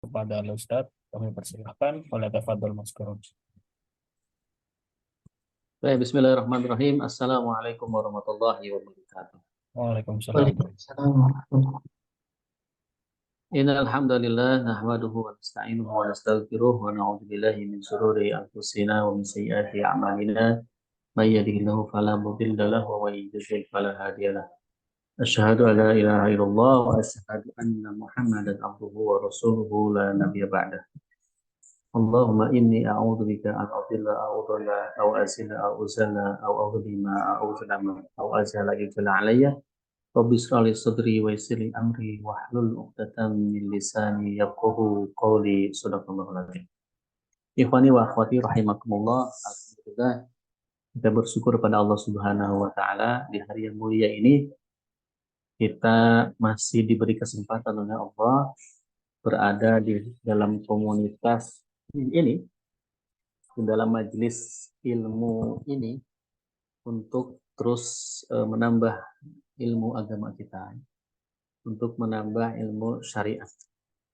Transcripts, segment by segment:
kepada Al-Ustadz. Kami persilahkan oleh tafadhol Maskurun. Baik, bismillahirrahmanirrahim. Assalamualaikum warahmatullahi wabarakatuh. Waalaikumsalam. Waalaikumsalam warahmatullahi Innal hamdalillah nahmaduhu wa nasta'inuhu wa nastaghfiruh wa na'udzu billahi min shururi anfusina wa min sayyiati a'malina. May yahdihillahu fala mudilla lahu wa may yudlil fala hadiya lahu. Asyhadu an la ilaha illallah wa asyhadu anna Muhammadan abduhu wa rasuluhu la nabiyya ba'dah. Allahumma inni a'udzu bika an adilla aw udalla aw azila aw uzalla aw adlima aw uzlama aw azala yujalla alayya. Rabbi shrah li sadri wa yassir li amri wahlul 'uqdatam min lisani yafqahu qawli. Shadaqallahul azim. Ikhwani wa akhwati rahimakumullah. Alhamdulillah kita bersyukur pada Allah Subhanahu wa taala di hari yang mulia ini kita masih diberi kesempatan oleh Allah berada di dalam komunitas ini, di dalam majelis ilmu ini untuk terus menambah ilmu agama kita, untuk menambah ilmu syariat,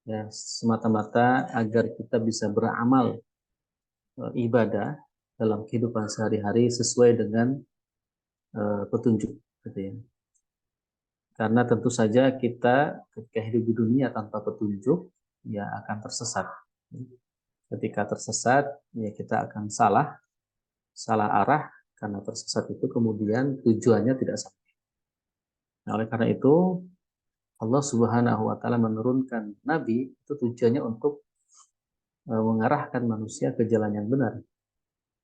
ya, semata-mata agar kita bisa beramal ibadah dalam kehidupan sehari-hari sesuai dengan petunjuk, gitu ya. Karena tentu saja kita ketika hidup di dunia tanpa petunjuk ya akan tersesat. Ketika tersesat ya kita akan salah arah, karena tersesat itu kemudian tujuannya tidak sampai. Nah, oleh karena itu Allah Subhanahu wa taala menurunkan nabi itu tujuannya untuk mengarahkan manusia ke jalan yang benar.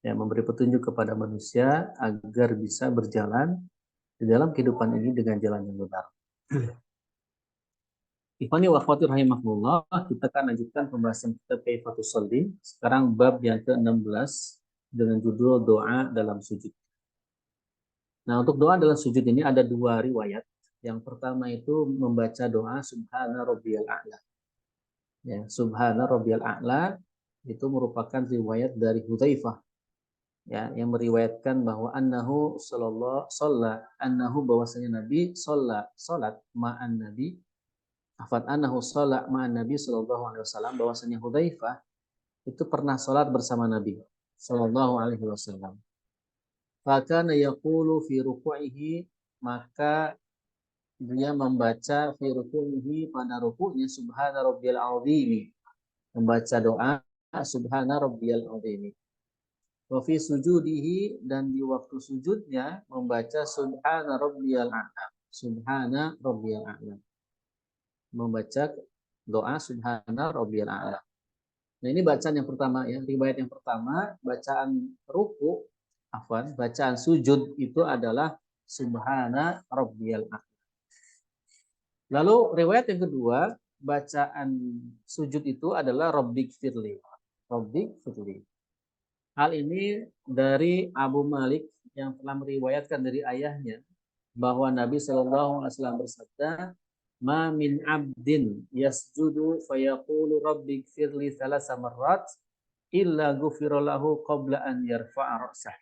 Ya, memberi petunjuk kepada manusia agar bisa berjalan di dalam kehidupan ini dengan jalan yang benar. Ikhwani wa akhwati rahimahullah, kita akan lanjutkan pembahasan kita Kaifatus Sholli. Sekarang bab yang ke-16 dengan judul doa dalam sujud. Nah, untuk doa dalam sujud ini ada dua riwayat. Yang pertama itu membaca doa Subhana Rabbiyal A'la. Ya, Subhana Rabbiyal A'la itu merupakan riwayat dari Hudzaifah, ya, yang meriwayatkan bahwa annahu bahwasanya Nabi salat ma'an Nabi sallallahu alaihi wasallam, bahwasanya Hudzaifah itu pernah salat bersama Nabi sallallahu alaihi wasallam. Fakana yaqulu fi ruku'ihi, maka dia membaca fi ruku'ihi, pada ruku'nya Subhana Rabbiyal Azim, membaca doa Subhana Rabbiyal Azim. Wa fi sujudihi, dan di waktu sujudnya membaca Subhana Rabbiyal A'la, Subhana Rabbiyal A'la, membaca doa Subhana Rabbiyal A'la. Nah, ini bacaan yang pertama, ya, riwayat yang pertama. Bacaan bacaan sujud itu adalah Subhana Rabbiyal A'la. Lalu riwayat yang kedua, bacaan sujud itu adalah Rabbik firli. Rabbik firli. Hal ini dari Abu Malik yang telah meriwayatkan dari ayahnya bahwa Nabi Shallallahu Alaihi Wasallam bersabda, "Ma min abdin yasjudu fayaqulu Rabbik firli thalatha marrat illa ghufira lahu qabla an yarfa'a ra'sah."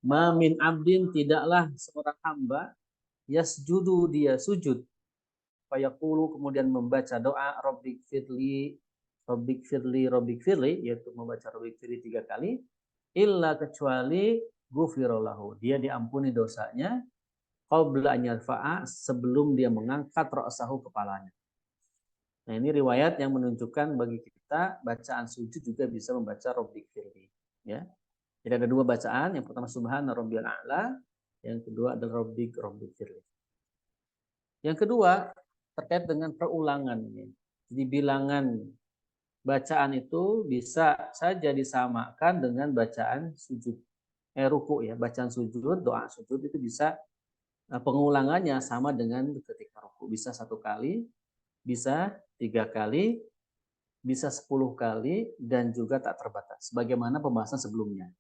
Ma min abdin, tidaklah seorang hamba, yasjudu, dia sujud, fayaqulu, kemudian membaca doa Rabbik firli, Rabbik firli, Rabbik firli, yaitu membaca Rabbik firli 3 kali, illa, kecuali ghufira lahu, dia diampuni dosanya, qabla an yarfa'a, sebelum dia mengangkat ra'sahu, kepalanya. Nah, ini riwayat yang menunjukkan bagi kita bacaan sujud juga bisa membaca Rabbik firli, ya. Jadi ada dua bacaan, yang pertama Subhana Rabbiyal A'la, yang kedua adalah Rabbik firli. Yang kedua terkait dengan perulangan. Jadi bilangan bacaan itu bisa saja disamakan dengan bacaan sujud, ruku, ya. Bacaan sujud, doa sujud itu bisa pengulangannya sama dengan ketika ruku, bisa 1 kali, bisa 3 kali, bisa 10 kali, dan juga tak terbatas. Bagaimana pembahasan sebelumnya.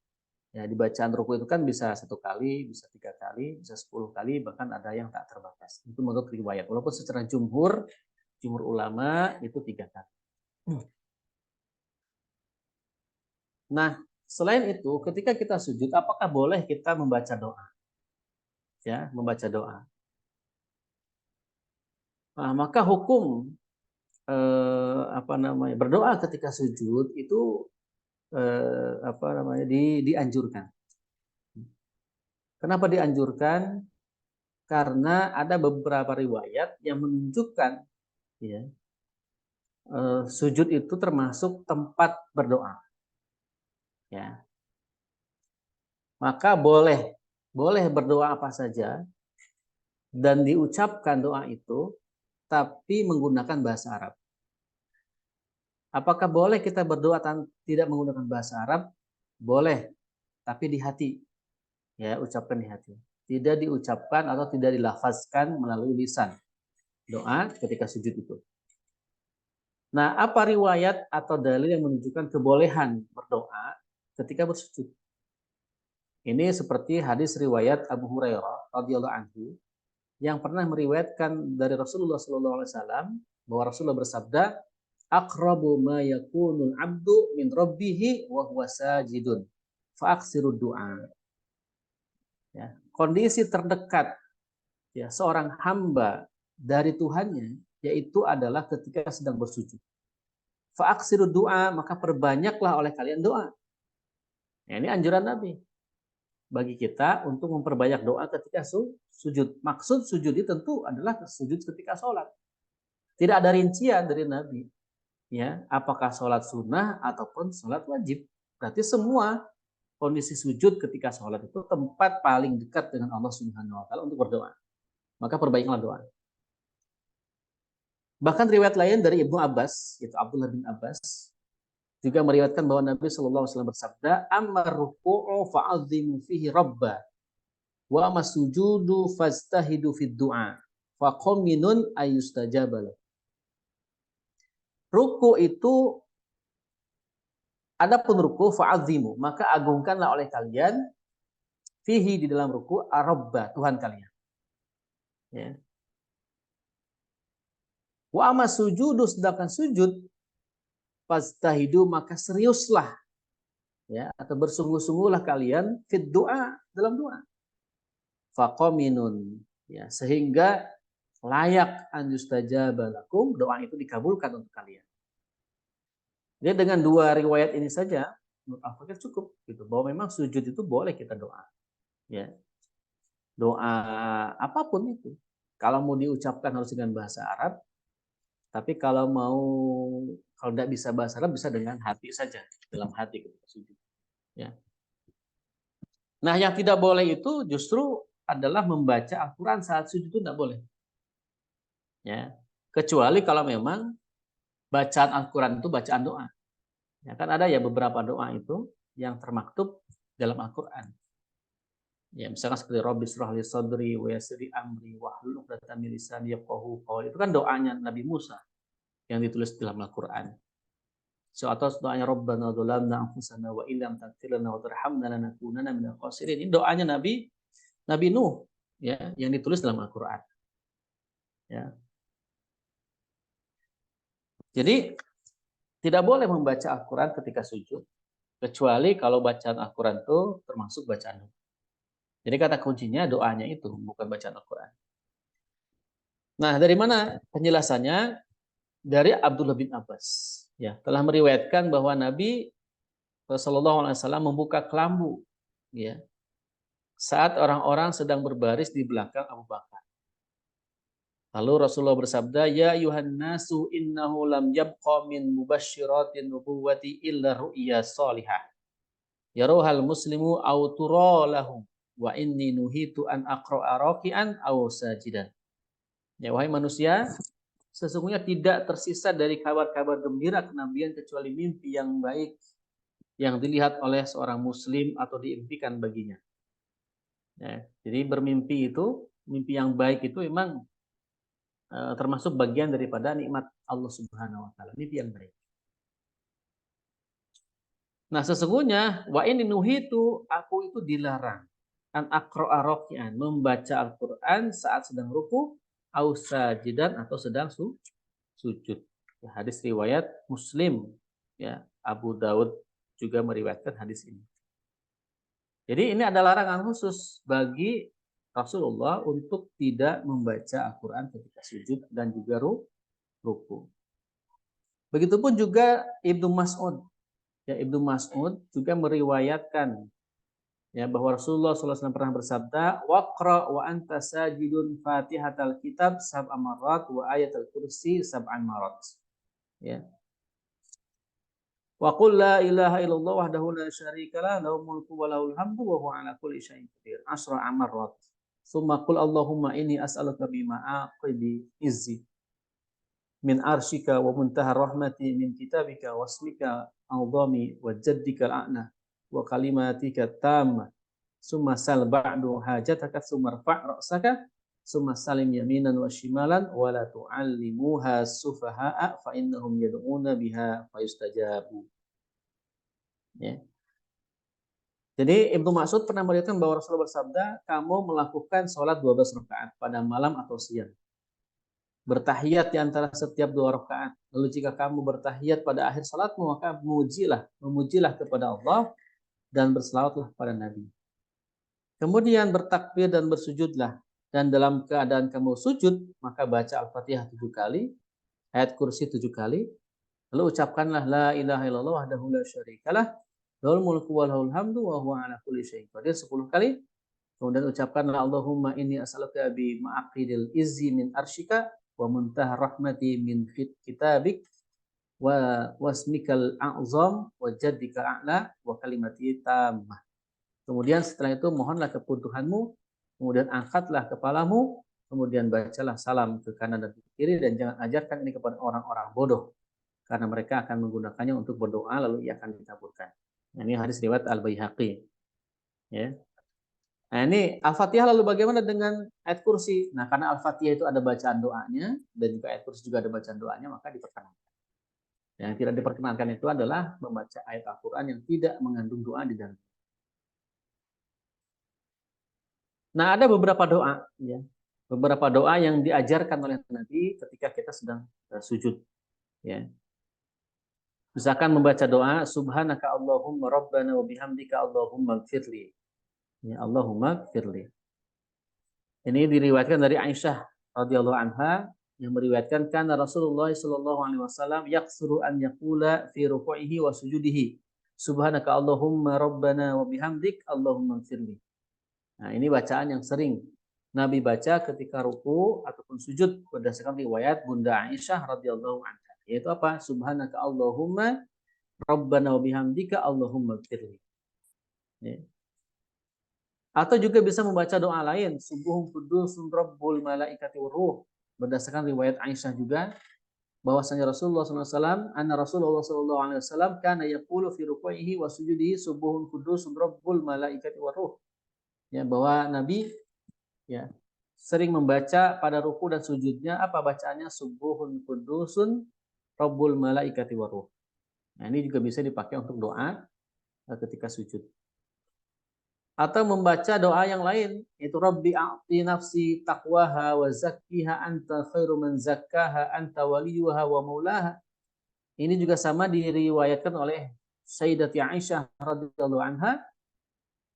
Ya, di bacaan ruku itu kan bisa 1 kali, bisa 3 kali, bisa 10 kali, bahkan ada yang tak terbatas. Itu menurut riwayat. Walaupun secara jumhur ulama itu 3 kali. Nah, selain itu, ketika kita sujud, apakah boleh kita membaca doa? Ya, membaca doa. Nah, maka hukum berdoa ketika sujud itu dianjurkan. Kenapa dianjurkan? Karena ada beberapa riwayat yang menunjukkan, ya, sujud itu termasuk tempat berdoa. Ya, maka boleh berdoa apa saja dan diucapkan doa itu, tapi menggunakan bahasa Arab. Apakah boleh kita berdoa tidak menggunakan bahasa Arab? Boleh, tapi di hati. Ya, ucapkan di hati. Tidak diucapkan atau tidak dilafazkan melalui lisan. Doa ketika sujud itu. Nah, apa riwayat atau dalil yang menunjukkan kebolehan berdoa ketika bersujud? Ini seperti hadis riwayat Abu Hurairah radhiyallahu anhu yang pernah meriwayatkan dari Rasulullah SAW bahwa Rasulullah bersabda, aqrabu ma yakunul 'abdu min rabbih wa huwa sajidun fa aksiru du'a. Ya, kondisi terdekat, ya, seorang hamba dari Tuhannya yaitu adalah ketika sedang bersujud. Fa aksiru du'a, maka perbanyaklah oleh kalian doa. Ya, ini anjuran Nabi bagi kita untuk memperbanyak doa ketika sujud. Maksud sujud itu tentu adalah sujud ketika sholat. Tidak ada rincian dari Nabi, ya, apakah sholat sunnah ataupun sholat wajib. Berarti semua kondisi sujud ketika sholat itu tempat paling dekat dengan Allah Subhanahu wa taala untuk berdoa. Maka perbanyaklah doa. Bahkan riwayat lain dari Ibnu Abbas, yaitu Abdullah bin Abbas, juga meriwayatkan bahwa Nabi Shallallahu alaihi wasallam bersabda, "Amma ruku'u fa'azimu fihi rabba, wa amma sujudu fastahidu fid du'a, fa qaminun ayustajaba." Ruku itu, adapun ruku fa'azimu, maka agungkanlah oleh kalian fihi, di dalam ruku, ar-rabba, Tuhan kalian. Ya. Wa amma sujudu, sedangkan sujud, fastahidu, maka seriuslah, ya, atau bersungguh-sungguhlah kalian fid doa, dalam doa. Faqaminun, ya, sehingga layak an yustajaba lakum, doa itu dikabulkan untuk kalian. Jadi dengan dua riwayat ini saja menurut Al-Fakir cukup gitu, bahwa memang sujud itu boleh kita doa. Ya. Doa apapun itu. Kalau mau diucapkan harus dengan bahasa Arab, tapi kalau tidak bisa bahasa Arab, bisa dengan hati saja, dalam hati ketika sujud. Ya. Nah, yang tidak boleh itu justru adalah membaca Al-Quran saat sujud, itu tidak boleh. Ya. Kecuali kalau memang bacaan Al-Quran itu bacaan doa. Ya, kan ada ya beberapa doa itu yang termaktub dalam Al-Quran. Ya, misalkan seperti Rabbi shrah li sadri wa yassir li amri wahlul 'uqdatam min lisani yafqahu qawli. Itu kan doanya Nabi Musa yang ditulis dalam Al-Quran. So, atau doanya Rabbana dzalamna anfusana wa illam taghfir lana wa tarhamna lanakunanna minal khasirin. Ini doanya Nabi Nuh, ya, yang ditulis dalam Al-Quran. Ya. Jadi tidak boleh membaca Al-Quran ketika sujud, kecuali kalau bacaan Al-Quran itu termasuk bacaan doa. Jadi kata kuncinya doanya itu, bukan bacaan Al-Quran. Nah, dari mana penjelasannya? Dari Abdullah bin Abbas. Ya, telah meriwayatkan bahwa Nabi Shallallahu alaihi wasallam membuka kelambu, ya, saat orang-orang sedang berbaris di belakang Abu Bakar. Lalu Rasulullah bersabda, "Ya ayuhan nasu, innahu lam yabqa min mubasysyiratin nubuwwati illa ru'ya shalihah. Yaruhal muslimu aw tura lahu wa inni nuhitu an aqra'a raki'an aw sajidan." Ya, wahai manusia, sesungguhnya tidak tersisa dari kabar-kabar gembira kenabian kecuali mimpi yang baik yang dilihat oleh seorang muslim atau diimpikan baginya. Ya, jadi bermimpi itu, mimpi yang baik itu memang termasuk bagian daripada nikmat Allah Subhanahu wa taala, mimpi yang baik. Nah, sesungguhnya wa inni nuhitu, aku itu dilarang an aqra'a raki'an, membaca Al-Qur'an saat sedang ruku, au sajidan, atau sedang sujud. Ya, hadis riwayat Muslim, ya, Abu Daud juga meriwayatkan hadis ini. Jadi ini ada larangan khusus bagi Rasulullah untuk tidak membaca Al-Quran ketika sujud dan juga ruku. Begitupun juga Ibnu Mas'ud. Ya, Ibnu Mas'ud juga meriwayatkan ya bahwa Rasulullah SAW pernah bersabda, waqra wa anta sajidun fatihatal kitab sab'a marrat wa ayatul kursi sab'an marrat. Ya. Wa qul la ilaha illallah wahdahu la syarikalah lahul mulku wa lahul hamdu wa huwa ala kulli syai'in qadir. Asra amarrat. Summa qul Allahumma inni as'aluka bima aqibi izzi min arsyika wa muntahar rahmati min kitabika wasmika a'zami wa jaddika al'a'na wa kalimatika tamma summa sal ba'du hajataka summa rfa' ra'saka summa salim yaminan wa shimalan wa la tu'allimuha sufaha'a fa innahum yad'una biha fayustajabu. Ya. Jadi Ibnu Mas'ud pernah meriwayatkan bahwa Rasulullah bersabda, kamu melakukan sholat 12 rakaat pada malam atau siang. Bertahiyat di antara setiap 2 rakaat. Lalu jika kamu bertahiyat pada akhir salatmu, maka memujilah kepada Allah dan berselawatlah pada Nabi. Kemudian bertakbir dan bersujudlah. Dan dalam keadaan kamu sujud, maka baca Al-Fatihah 7 kali, ayat kursi 7 kali, lalu ucapkanlah la ilaha illallah wahdahu la syarikalah, lahul mulku wa lahul hamdu wa huwa ala kulli syai'in qadir 10 kali. Kemudian ucapkanlah Allahumma inni as'aluka bi ma'aqidil izzi min arsyika wa muntahar rahmati min kitabik wa wasmikal a'zam wa jaddika a'la wa kalimati tammah. Kemudian setelah itu mohonlah kebutuhanmu, kemudian angkatlah kepalamu, kemudian bacalah salam ke kanan dan ke kiri, dan jangan ajarkan ini kepada orang-orang bodoh, karena mereka akan menggunakannya untuk berdoa lalu ia akan dikabulkan. Nah, ini hadis riwayat Al-Baihaqi. Ya. Nah, ini Al-Fatihah, lalu bagaimana dengan ayat kursi? Nah, karena Al-Fatihah itu ada bacaan doanya dan juga ayat kursi juga ada bacaan doanya, maka diperkenankan. Yang tidak diperkenankan itu adalah membaca ayat Al-Quran yang tidak mengandung doa di dalam. Nah, ada beberapa doa, ya, beberapa doa yang diajarkan oleh Nabi ketika kita sedang sujud. Ya. Misalkan membaca doa, Subhanaka Allahumma Rabbana wa bihamdika Allahumma gfirli. Ya, Allahumma gfirli. Ini diriwayatkan dari Aisyah radhiyallahu anha yang meriwayatkan karena Rasulullah sallallahu alaihi wasallam yaksuru an yaqula fi ruku'ihi wa sujudihi. Subhanaka Allahumma Rabbana wa bihamdik Allahumma gfirli. Nah, ini bacaan yang sering Nabi baca ketika ruku ataupun sujud berdasarkan riwayat Bunda Aisyah radhiyallahu anha. Yaitu apa? Subhanaka Allahumma Rabbana wa bihamdika Allahumma gfirli. Ya. Atau juga bisa membaca doa lain, Subuhun Qudusun Rabbul Malaikati Waruh, berdasarkan riwayat Aisyah juga bahwasanya Rasulullah SAW, anna Rasulullah SAW kana yaqulu fi ruku'ihi wa sujudihi Subuhun Qudusun Rabbul Malaikati Waruh. Ya, bahwa Nabi ya sering membaca pada ruku dan sujudnya apa bacaannya? Subuhun Qudusun Rabbul Malaikati Waruh. Nah, ini juga bisa dipakai untuk doa ketika sujud. Atau membaca doa yang lain, yaitu Rabbi a'ti nafsi taqwaha wa zakkiha anta khairu man zakkaha anta waliyuha wa maulaha. Ini juga sama diriwayatkan oleh Sayyidati Aisyah radhiyallahu anha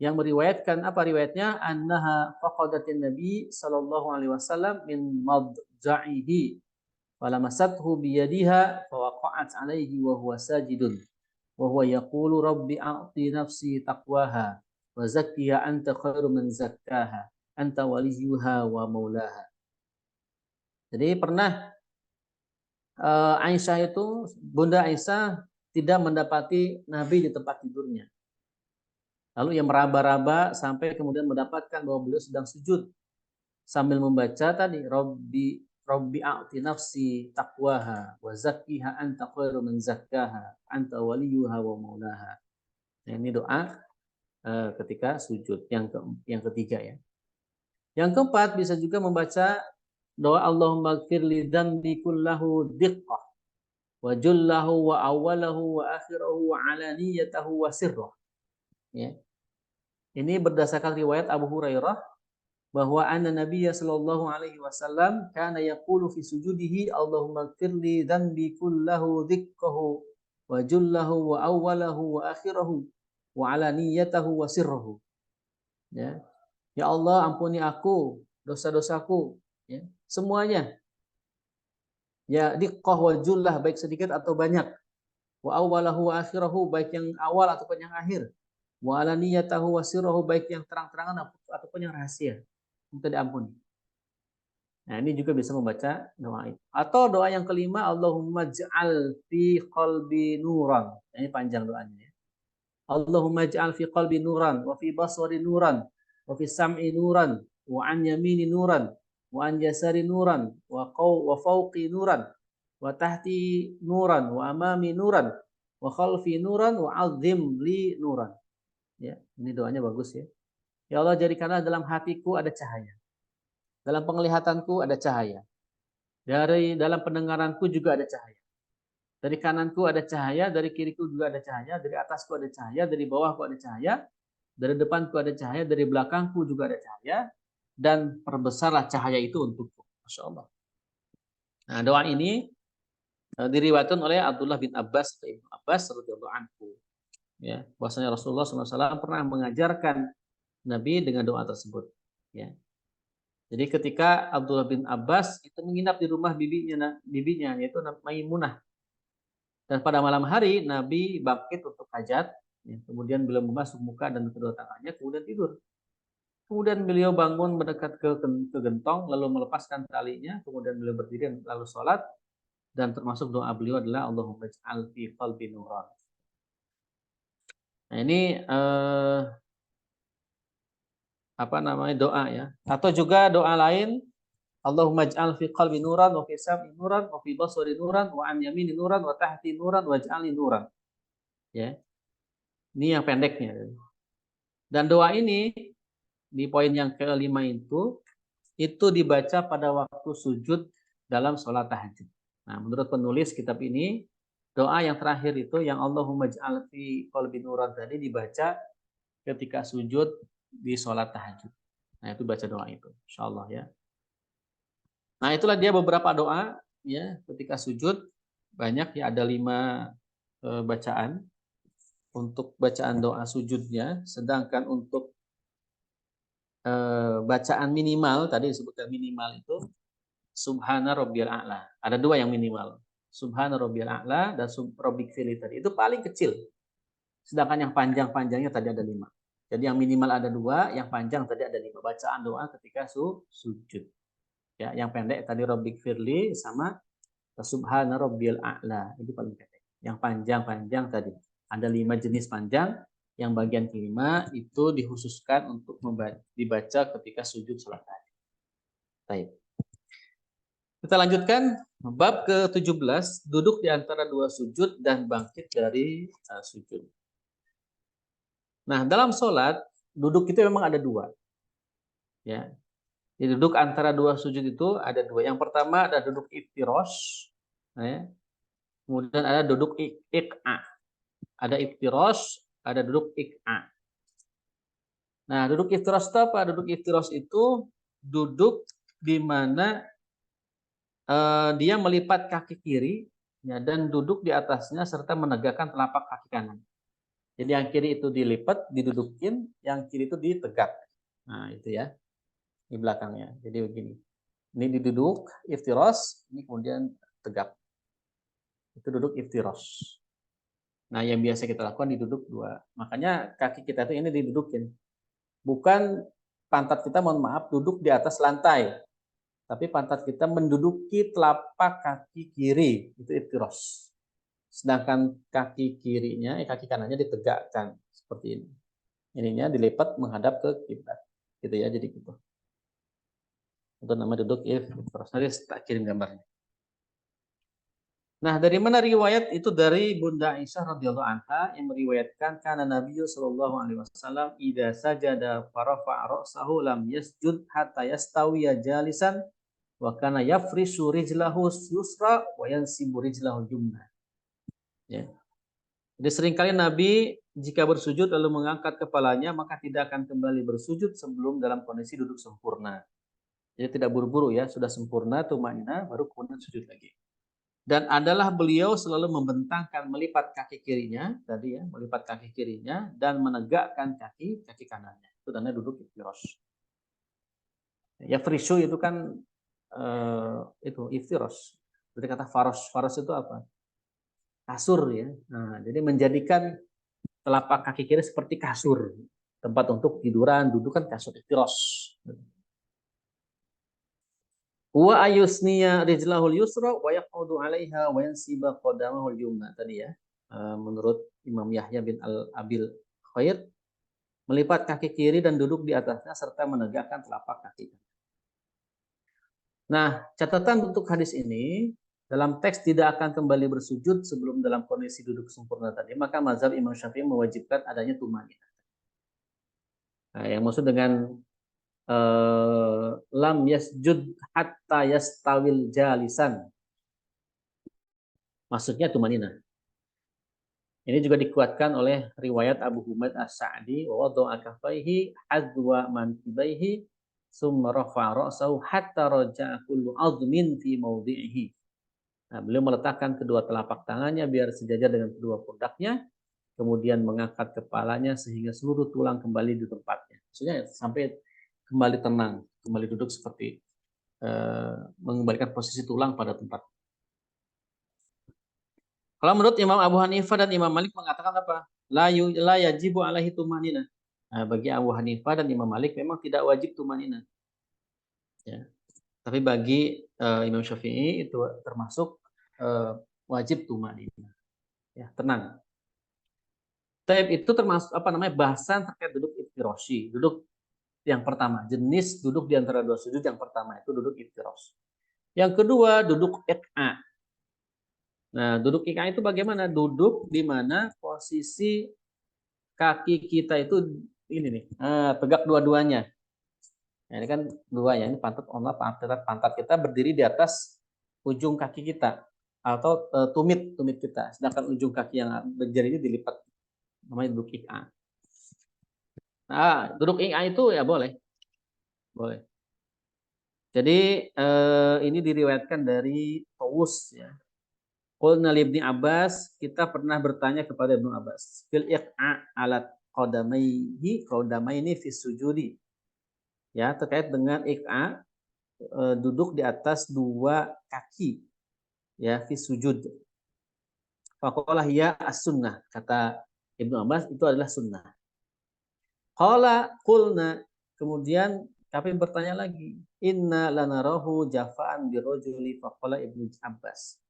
yang meriwayatkan apa riwayatnya? Annaha faqadatin Nabi sallallahu alaihi wasallam min madja'ihi falamasathu biyadiha fawaqa'at alaihi wa huwa sajidun wa huwa yaqulu Rabbi a'ti nafsi taqwaha wa zakkiha anta khairu man zakkaha anta waliyuha wa maulaha. Jadi pernah Aisyah itu, Bunda Aisyah tidak mendapati Nabi di tempat tidurnya. Lalu ia meraba-raba sampai kemudian mendapatkan bahwa beliau sedang sujud sambil membaca tadi Rabbi a'ti nafsi taqwaha wa zakkiha anta khairu man zakkaha anta waliyuha wa maulaha. Nah, ini doa ketika sujud yang ketiga ya. Yang keempat bisa juga membaca doa Allahumma gfirli dzambi kullahu diqqah wa jullahu wa awwalahu wa akhirahu wa alaniyatahu wa sirrah. Ya. Ini berdasarkan riwayat Abu Hurairah bahwa anna Nabiyya sallallahu alaihi wasallam kana yaqulu fi sujudihi Allahumma gfirli dzambi kullahu diqqahu wa jullahu wa awwalahu wa akhirahu wa ala niyyatahu wa sirruhu. Ya. Ya Allah, ampuni aku dosa-dosaku, ya, semuanya. Ya, diqqah wa jullah, baik sedikit atau banyak. Wa awwalahu wa akhirahu, baik yang awal ataupun yang akhir. Wa alaniyatahu wa sirrahu, baik yang terang-terangan ataupun yang rahasia. Minta diampuni. Nah, ini juga bisa membaca doa itu. Atau doa yang kelima, Allahumma ja'al fi qalbi nuran. Ini panjang doanya ya. Allahumma ja'al fi qalbi nuran, wa fi basari nuran, wa fi sam'i nuran, wa an yamini nuran, wa an yasari nuran, wa fawqi nuran, wa tahti nuran, wa amami nuran, wa khalfi nuran, wa azim li nuran. Ya, ini doanya bagus ya. Ya Allah, jadikanlah dalam hatiku ada cahaya. Dalam penglihatanku ada cahaya. Dari dalam pendengaranku juga ada cahaya. Dari kananku ada cahaya, dari kiriku juga ada cahaya, dari atasku ada cahaya, dari bawahku ada cahaya, dari depanku ada cahaya, dari belakangku juga ada cahaya, dan perbesarlah cahaya itu untukku. Masya Allah. Nah, doa ini diriwayatkan oleh Abdullah bin Abbas atau Ibnu Abbas radhiyallahu anhu. Ya, bahwasanya Rasulullah SAW pernah mengajarkan Nabi dengan doa tersebut. Ya. Jadi ketika Abdullah bin Abbas itu menginap di rumah bibinya yaitu Maimunah. Dan pada malam hari Nabi bangkit untuk hajat, ya, kemudian beliau memasuk muka dan kedua tangannya, kemudian tidur. Kemudian beliau bangun mendekat ke gentong, lalu melepaskan talinya, kemudian beliau berdiri lalu sholat, dan termasuk doa beliau adalah Allahumma ij'al fi qalbi nuran. Nah ini apa namanya doa ya. Atau juga doa lain, Allahumma ij'al fi qalbi nuran wa fi sam'i nuran wa fi basari nuran wa an yamini nuran wa tahti nuran wa ij'alni nuran. Ya. Ini yang pendeknya. Dan doa ini di poin yang kelima itu dibaca pada waktu sujud dalam sholat tahajud. Nah, menurut penulis kitab ini, doa yang terakhir itu yang Allahumma ij'al fi qalbi nuran tadi dibaca ketika sujud di sholat tahajud. Nah, itu baca doa itu, insyaallah ya. Nah, itulah dia beberapa doa ya ketika sujud, banyak ya, ada 5 bacaan untuk bacaan doa sujudnya, sedangkan untuk bacaan minimal tadi disebutkan minimal itu Subhana Rabbiyal A'la. Ada 2 yang minimal. Subhana Rabbiyal A'la dan Rabbik Fili tadi. Itu paling kecil. Sedangkan yang panjang-panjangnya tadi ada 5. Jadi yang minimal ada 2, yang panjang tadi ada 5. Bacaan doa ketika sujud. Ya, yang pendek tadi Rabbik Firli sama Subhana Rabbiyal A'la. Itu paling pendek. Yang panjang-panjang tadi ada 5 jenis panjang. Yang bagian kelima itu dikhususkan untuk dibaca ketika sujud sholat tahajud. Baik. Kita lanjutkan bab ke-17, duduk di antara 2 sujud dan bangkit dari sujud. Nah, dalam sholat duduk itu memang ada 2. Ya. Jadi duduk antara 2 sujud itu ada 2. Yang pertama ada duduk iftirosh, ya. Kemudian ada duduk iq'a. Ada iftirosh, ada duduk iq'a. Nah, duduk iftirosh itu apa? Duduk iftirosh itu duduk di mana dia melipat kaki kiri ya, dan duduk di atasnya serta menegakkan telapak kaki kanan. Jadi yang kiri itu dilipat, didudukin, yang kiri itu ditegak. Nah, itu ya di belakangnya. Jadi begini. Ini diduduk iftirosh, ini kemudian tegak. Itu duduk iftirosh. Nah, yang biasa kita lakukan diduduk 2. Makanya kaki kita itu ini didudukin. Bukan pantat kita, mohon maaf, duduk di atas lantai. Tapi pantat kita menduduki telapak kaki kiri, itu iftirosh. Sedangkan kaki kirinya, kaki kanannya ditegakkan seperti ini. Ininya dilipat menghadap ke kiblat. Gitu ya, jadi gitu. Itu nama duduk iftirosh. Nanti tak kirim gambarnya. Nah, dari mana riwayat itu? Dari Bunda Aisyah radhiyallahu anha yang meriwayatkan kana Nabi sallallahu alaihi wasallam idza sajada farafa ra'sahu lam yasjud hatta yastawiya jalisan wa kana yafrishu rijlahu yusra wa yansibu rijlahu yumna. Ya. Jadi seringkali Nabi jika bersujud lalu mengangkat kepalanya maka tidak akan kembali bersujud sebelum dalam kondisi duduk sempurna. Jadi tidak buru-buru ya, sudah sempurna tumaina baru kemudian sujud lagi. Dan adalah beliau selalu membentangkan melipat kaki kirinya tadi ya, melipat kaki kirinya dan menegakkan kaki kanannya. Itu namanya duduk iftirosh. Ya frishu itu kan itu iftirosh. Berarti kata faros. Faros itu apa? Kasur ya. Nah, jadi menjadikan telapak kaki kiri seperti kasur. Tempat untuk tiduran, dudukan kasur iftiros. Wa ayusniya rijlahul yusra wa yaqudu 'alaiha wa yansiba qadamahul yumna tadi ya. Menurut Imam Yahya bin Al-Abil Khair, melipat kaki kiri dan duduk di atasnya serta menegakkan telapak kaki. Nah, catatan untuk hadis ini, dalam teks tidak akan kembali bersujud sebelum dalam kondisi duduk sempurna tadi, maka mazhab Imam Syafi'i mewajibkan adanya tumanina. Nah, yang maksud dengan lam yasjud hatta yastawil jalisan, maksudnya tumanina. Ini juga dikuatkan oleh riwayat Abu Humaid As-Sa'di wa wada'a kaffaihi hadwa mankibaihi summa rafa'a ra'sahu hatta raja'a kullu 'azmin fi mawdi'ihi. Nah, beliau meletakkan kedua telapak tangannya biar sejajar dengan kedua pundaknya, kemudian mengangkat kepalanya sehingga seluruh tulang kembali di tempatnya. Maksudnya sampai kembali tenang, kembali duduk seperti mengembalikan posisi tulang pada tempat. Kalau menurut Imam Abu Hanifah dan Imam Malik mengatakan apa? La yajibu alaihi tumanina. Nah, bagi Abu Hanifah dan Imam Malik memang tidak wajib tumanina. Ya. Tapi bagi Imam Syafi'i itu termasuk wajib tumanina. Ya, tenang. Taib itu termasuk apa namanya bahasan terkait duduk iftiroshi, duduk yang pertama, jenis duduk di antara dua sujud yang pertama itu duduk iftirosh. Yang kedua duduk iqa. Nah, duduk iqa itu bagaimana? Duduk di mana posisi kaki kita itu ini nih, tegak dua-duanya. Nah, ini kan dua ya, ini pantat pantat kita berdiri di atas ujung kaki kita atau tumit kita. Sedangkan ujung kaki yang berjari ini dilipat, namanya duduk iqa. Nah, duduk iqa itu ya boleh. Boleh. Jadi ini diriwayatkan dari Tawus ya. Qulna li Ibnu Abbas, kita pernah bertanya kepada Ibnu Abbas, fil iqa' alat qadamaini fi sujudi. Ya, terkait dengan iqa' duduk di atas dua kaki ya fi sujud. Faqala hiya as-sunnah, kata Ibnu Abbas itu adalah sunnah. Qulna, kemudian kami bertanya lagi, inna lanarahu jafa'an birrajuli faqala Ibnu Abbas.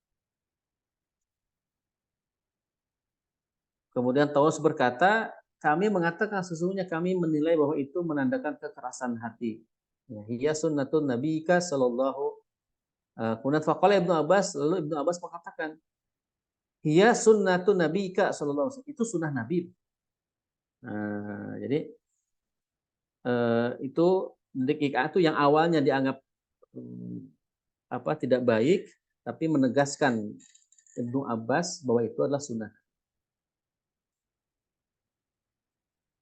Kemudian Taus berkata, kami mengatakan sesungguhnya kami menilai bahwa itu menandakan kekerasan hati. Ya, hiya sunnatun nabiyika sallallahu kemudian faqala Ibnu Abbas, lalu Ibnu Abbas mengatakan, hiya sunnatun nabiyika sallallahu alaihi wasallam, itu sunnah Nabi. Jadi itu dekika itu yang awalnya dianggap tidak baik, tapi menegaskan Ibnu Abbas bahwa itu adalah sunnah.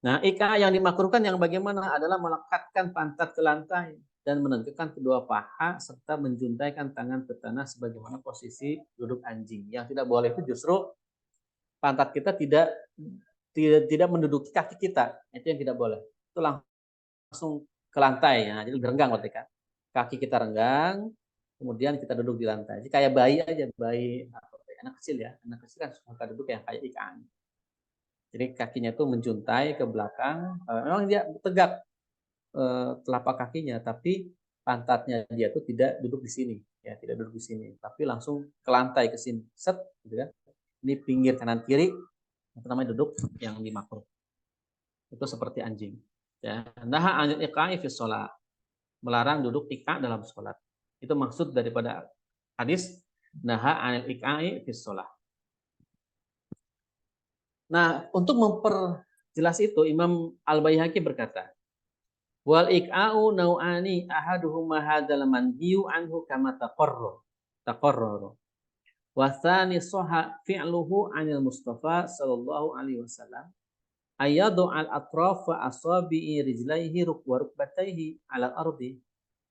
Nah, ika yang dimakruhkan yang bagaimana adalah melekatkan pantat ke lantai dan menegakkan kedua paha serta menjuntaikan tangan ke tanah sebagaimana posisi duduk anjing. Yang tidak boleh itu justru pantat kita tidak menduduki kaki kita. Itu yang tidak boleh. Itu langsung ke lantai ya. Jadi renggang berarti kan. Kaki kita renggang, kemudian kita duduk di lantai. Jadi kayak bayi aja, bayi anak kecil ya. Anak kecil kan suka duduk yang kayak ikan. Jadi kakinya itu menjuntai ke belakang. Memang dia tegak telapak kakinya, tapi pantatnya dia tuh tidak duduk di sini, ya tidak duduk di sini, tapi langsung ke lantai ke sini, set, gitu kan? Ini pinggir kanan kiri, itu namanya duduk yang dimakruh. Itu seperti anjing. Ya, naha anil iqa'i fi shalah, melarang duduk iqa dalam sholat. Itu maksud daripada hadis naha anil iqa'i fi shalah. Nah, untuk memperjelas itu Imam Al-Baihaqi berkata, wal iqa'u nau'ani ahaduhuma hadzal manhiyu anhu kama taqarrar. Wa tsani sahha fi'luhu 'anil Mustafa sallallahu alaihi wasallam ayadu al atraf wa asabi'i rijlaihi wa rukbataihi 'ala al-ardi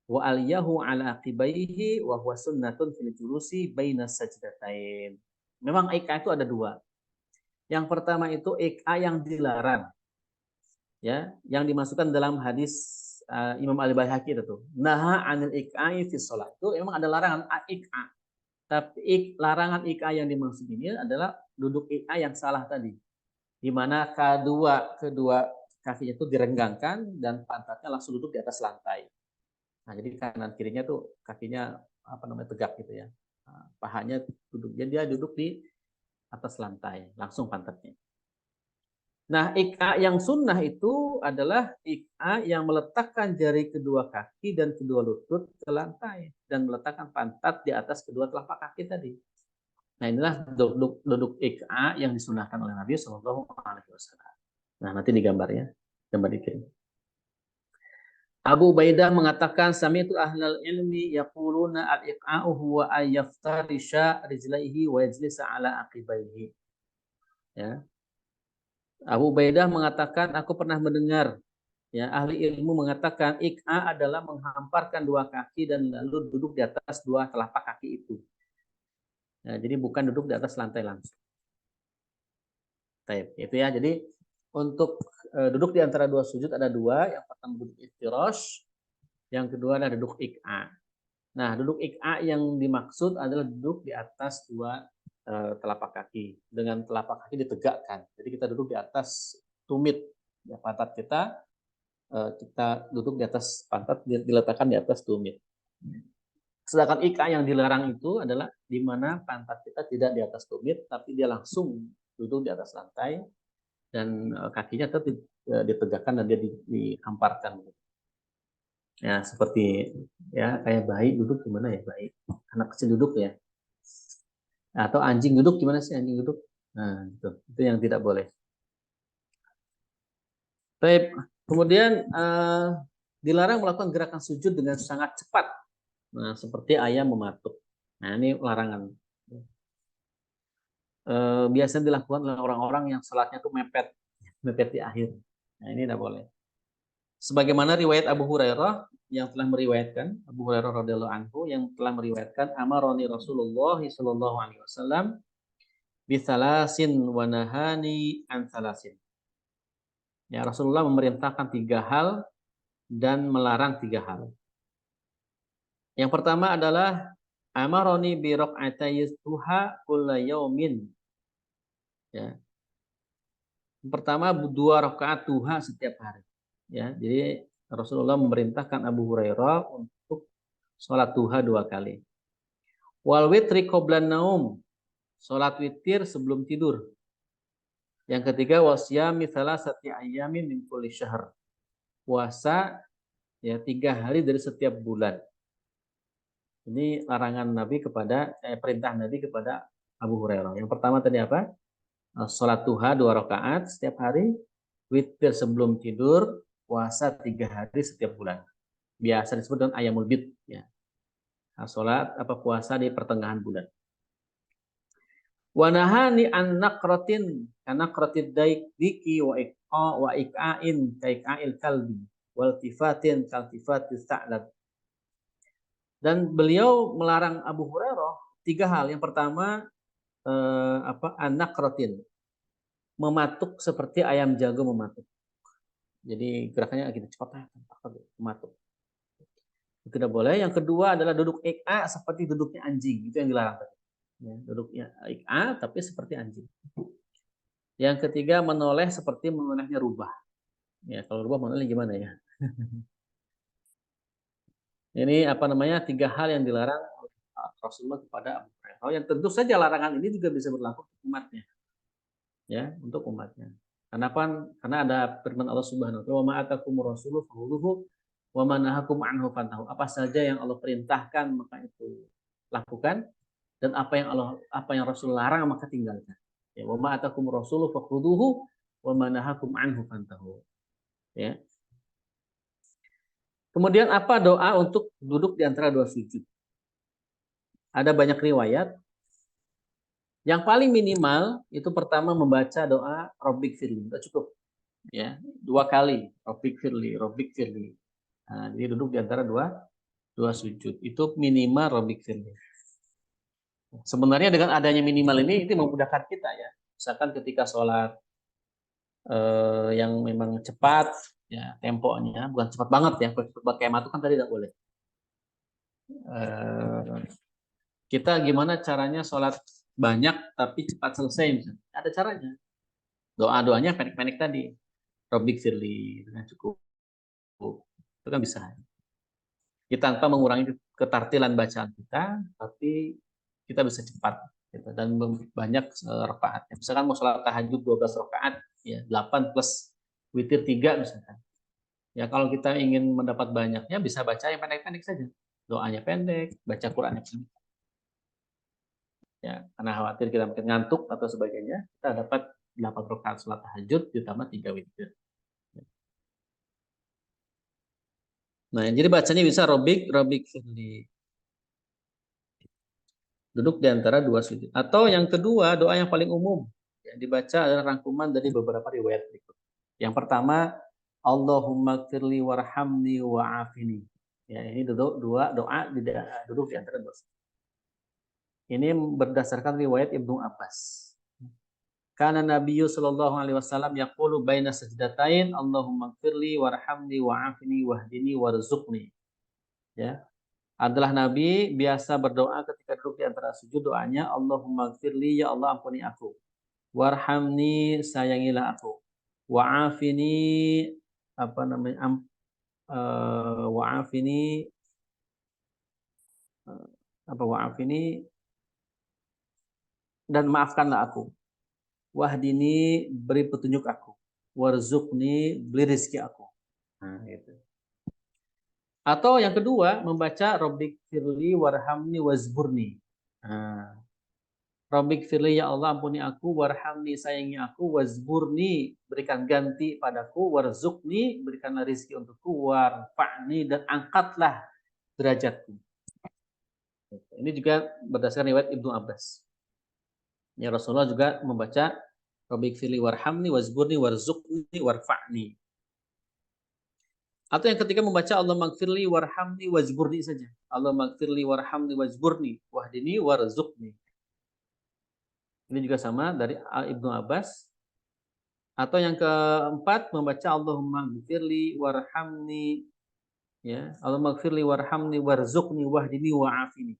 wa aliyahu 'ala aqibaihi wa huwa sunnatun fil julusi baina sajdatain. Memang iqa itu ada dua. Yang pertama itu iqa yang dilarang, ya, yang dimasukkan dalam hadis Imam Al-Baihaqi itu. Naha anil iqa'i fi shalah. Itu memang ada larangan iqa. Tapi larangan IKA yang dimaksud ini adalah duduk IKA yang salah tadi, di mana kedua kakinya itu direnggangkan dan pantatnya langsung duduk di atas lantai. Nah, jadi kanan kirinya tuh kakinya tegak gitu ya. Nah, pahanya dia duduk di atas lantai, langsung pantatnya. Nah, IKA yang sunnah itu adalah IKA yang meletakkan jari kedua kaki dan kedua lutut ke lantai dan meletakkan pantat di atas kedua telapak kaki tadi. Nah, inilah duduk IKA yang disunahkan oleh Nabi Shallallahu Alaihi Wasallam. Nah, nanti di gambarnya, gambar dikirim. Abu Ubaidah mengatakan, sami'tu ahlal ilmi yaquluna al-iqa'u huwa ayyaftarisha rijlaihi wa yajlisa ala aqibaihi. Ya. Abu Ubaidah mengatakan, aku pernah mendengar ya ahli ilmu mengatakan iqa adalah menghamparkan dua kaki dan lalu duduk di atas dua telapak kaki itu. Ya, jadi bukan duduk di atas lantai langsung. Itu ya. Jadi untuk duduk di antara dua sujud ada dua. Yang pertama duduk iftirash, yang kedua adalah duduk iqa. Nah, duduk iqa yang dimaksud adalah duduk di atas dua telapak kaki dengan telapak kaki ditegakkan. Jadi kita duduk di atas tumit, ya, pantat kita duduk di atas pantat diletakkan di atas tumit. Sedangkan iqa yang dilarang itu adalah di mana pantat kita tidak di atas tumit, tapi dia langsung duduk di atas lantai dan kakinya tetap ditegakkan dan dia dihamparkan. Ya, seperti ya kayak bayi duduk gimana ya, bayi anak kecil duduk ya, atau anjing duduk gimana sih anjing duduk. Nah, itu yang tidak boleh. Baik, kemudian dilarang melakukan gerakan sujud dengan sangat cepat. Nah, seperti ayam mematuk. Nah, ini larangan. Biasanya dilakukan oleh orang-orang yang salatnya tuh mepet di akhir. Nah, ini tidak boleh. Sebagaimana riwayat Abu Hurairah yang telah meriwayatkan, Abu Hurairah radhiyallahu anhu yang telah meriwayatkan, amaroni Rasulullah sallallahu alaihi wasallam bisalasin wa nahani an salasin. Ya, Rasulullah memerintahkan 3 hal dan melarang 3 hal. Yang pertama adalah amaroni bi raq'atayis duha kulla yaumin. Ya. Yang pertama 2 rakaat duha setiap hari. Ya, jadi Rasulullah memerintahkan Abu Hurairah untuk sholat duha 2 kali. Wal witri qoblan naum, sholat witir sebelum tidur. Yang ketiga wasyami salasati ayyamin min kulli syahr. Puasa ya 3 hari dari setiap bulan. Ini larangan Nabi perintah Nabi kepada Abu Hurairah. Yang pertama tadi apa? Sholat duha 2 rakaat setiap hari, witir sebelum tidur, puasa 3 hari setiap bulan. Biasa disebut dengan ayamul bid, ya. Sholat puasa di pertengahan bulan. Wa nahani an naqratin kanaqratid diki wa iqa'in kaiqa'il kalbi wal tifatin kaltifatis sa'lab. Dan beliau melarang Abu Hurairah 3 hal. Yang pertama an-naqratin, mematuk seperti ayam jago mematuk. Jadi gerakannya gitu cepat mematuk. Itu tidak boleh. Yang kedua adalah duduk iqa seperti duduknya anjing. Itu yang dilarang tadi. Ya, duduknya iqa tapi seperti anjing. Yang ketiga menoleh seperti menolehnya rubah. Ya, kalau rubah menoleh gimana ya? Ini 3 hal yang dilarang Rasulullah kepada Abu Hurairah. Yang tentu saja larangan ini juga bisa berlaku untuk umatnya. Ya, untuk umatnya. Kenapa? Karena ada firman Allah Subhanahu wa taala, "Wa ma atakumur rasulu fakhudhuhu wa ma nahakum anhu fantahu." Apa saja yang Allah perintahkan maka itu lakukan, dan apa yang Rasul larang maka tinggalkan. Ya, "Wa ma atakumur rasulu fakhudhuhu wa ma nahakum anhu fantahu." Ya. Kemudian apa doa untuk duduk di antara 2 sujud? Ada banyak riwayat. Yang paling minimal itu pertama membaca doa Rabbik firli. Itu cukup. Ya, 2 kali Rabbik firli. Nah, jadi duduk di antara dua sujud. Itu minimal Rabbik firli. Sebenarnya dengan adanya minimal ini memudahkan kita ya. Misalkan ketika sholat yang memang cepat ya, temponya bukan cepat banget ya, pakai matu kan tadi tidak boleh. Kita gimana caranya sholat banyak tapi cepat selesai misalnya. Ada caranya. Doa-doanya pendek-pendek tadi. Robbik firli, dengan cukup. Itu kan bisa. Kita tanpa mengurangi ketartilan bacaan kita, tapi kita bisa cepat gitu, dan banyak rakaat. Misalkan mau sholat tahajud 12 rakaat, ya 8 plus witir 3 misalkan. Ya kalau kita ingin mendapat banyaknya bisa baca yang pendek-pendek saja. Doanya pendek, baca Qurannya pendek. Ya, karena khawatir kita mungkin ngantuk atau sebagainya, kita dapat 8 rakaat sholat tahajud ditambah 3 witir. Nah, jadi bacanya bisa robik firli. Duduk di antara dua sujud. Atau yang kedua, doa yang paling umum yang dibaca adalah rangkuman dari beberapa riwayat berikut. Yang pertama, Allahumma firli warhamni wa'afini. Ya, ini duduk doa duduk di antara dua sujud. Ini berdasarkan riwayat Ibnu Abbas. Karena Nabi sallallahu alaihi wasallam yaqulu baina sajdatain Allahumma firli warhamni wa'afini wahdini warzuqni. Ya, adalah Nabi biasa berdoa ketika duduk di antara sujud, doanya Allahumma gfirli, ya Allah ampuni aku, warhamni, sayangilah aku, wa'afini, apa namanya, wa'afini, wa'afini, dan maafkanlah aku, wahdini, beri petunjuk aku, warzuqni, beri rezeki aku. Nah, gitu. Atau yang kedua membaca Rabbik firli warhamni wazburni. Nah, Rabbik firli, ya Allah ampuni aku, warhamni, sayangi aku, wazburni, berikan ganti padaku, warzukni, berikanlah rezeki untukku, warfa'ni, dan angkatlah derajatku. Ini juga berdasarkan riwayat Ibnu Abbas. Ya, Rasulullah juga membaca Rabbik firli warhamni wazburni warzukni warfa'ni. Atau yang ketiga membaca Allah magfirli warhamni wazburni saja. Allah magfirli warhamni wazburni wahdini warzukni. Ini juga sama dari Ibnu Abbas. Atau yang keempat membaca Allahumma gfirli warhamni, ya, Allahumma gfirli warhamni warzuqni wahdini wa'afini.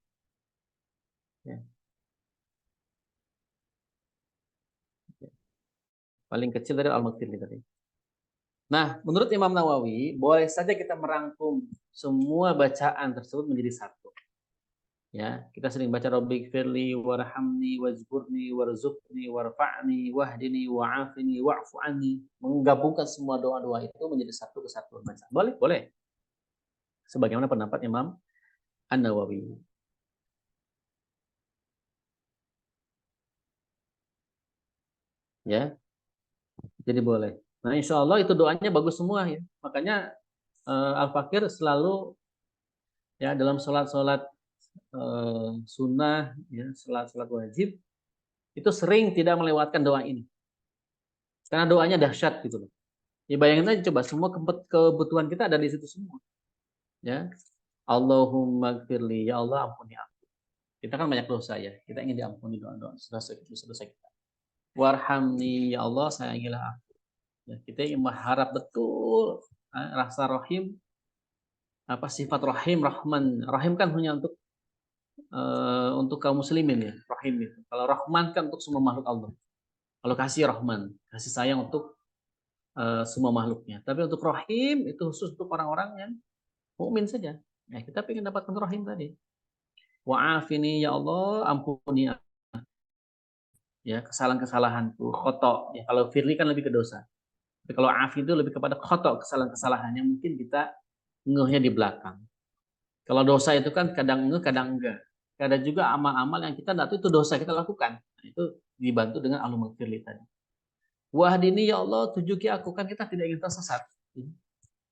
Ya. Paling kecil dari al-magfirli tadi. Nah, menurut Imam Nawawi, boleh saja kita merangkum semua bacaan tersebut menjadi satu. Ya, kita sering baca Rabbik firli warhamni wazburni warzuqni warfa'ni wahdini wa'afini wa'fu anni, menggabungkan semua doa-doa itu menjadi satu kesatuan bacaan. Boleh, boleh. Sebagaimana pendapat Imam An-Nawawi. Ya, jadi boleh. Nah, insya Allah itu doanya bagus semua ya. Makanya Al-Fakir selalu ya dalam sholat-sholat sunnah, ya, sholat-sholat wajib itu sering tidak melewatkan doa ini. Karena doanya dahsyat gitu loh. Ya bayangin aja coba, semua kebutuhan kita ada di situ semua. Ya, Allahumma gfirli, ya Allah ampuni aku. Kita kan banyak dosa ya, kita ingin diampuni dosa-dosa kita. Warhamni, ya Allah sayangilah aku. Ya, kita ingin mengharap betul rasa rahim, apa sifat rahim, rahman. Rahim kan hanya untuk kaum muslimin ya, rahim itu. Kalau rahman kan untuk semua makhluk Allah. Kalau kasih rahman, kasih sayang untuk semua makhluknya. Tapi untuk rahim itu khusus untuk orang-orang yang mukmin saja. Ya, kita ingin dapatkan rahim tadi. Wa'afini, ya Allah ampuni ya kesalahan-kesalahanku, khoto. Ya, kalau firli kan lebih ke dosa. Tapi kalau afi itu lebih kepada khoto, kesalahan-kesalahan yang mungkin kita ngehnya di belakang. Kalau dosa itu kan kadang ngeh, kadang enggak. Kadang juga amal-amal yang kita tidak tahu itu dosa kita lakukan. Nah, itu dibantu dengan Allahumma gfirli tadi. Wahdini, ya Allah tunjuki aku, kan kita tidak ingin tersesat.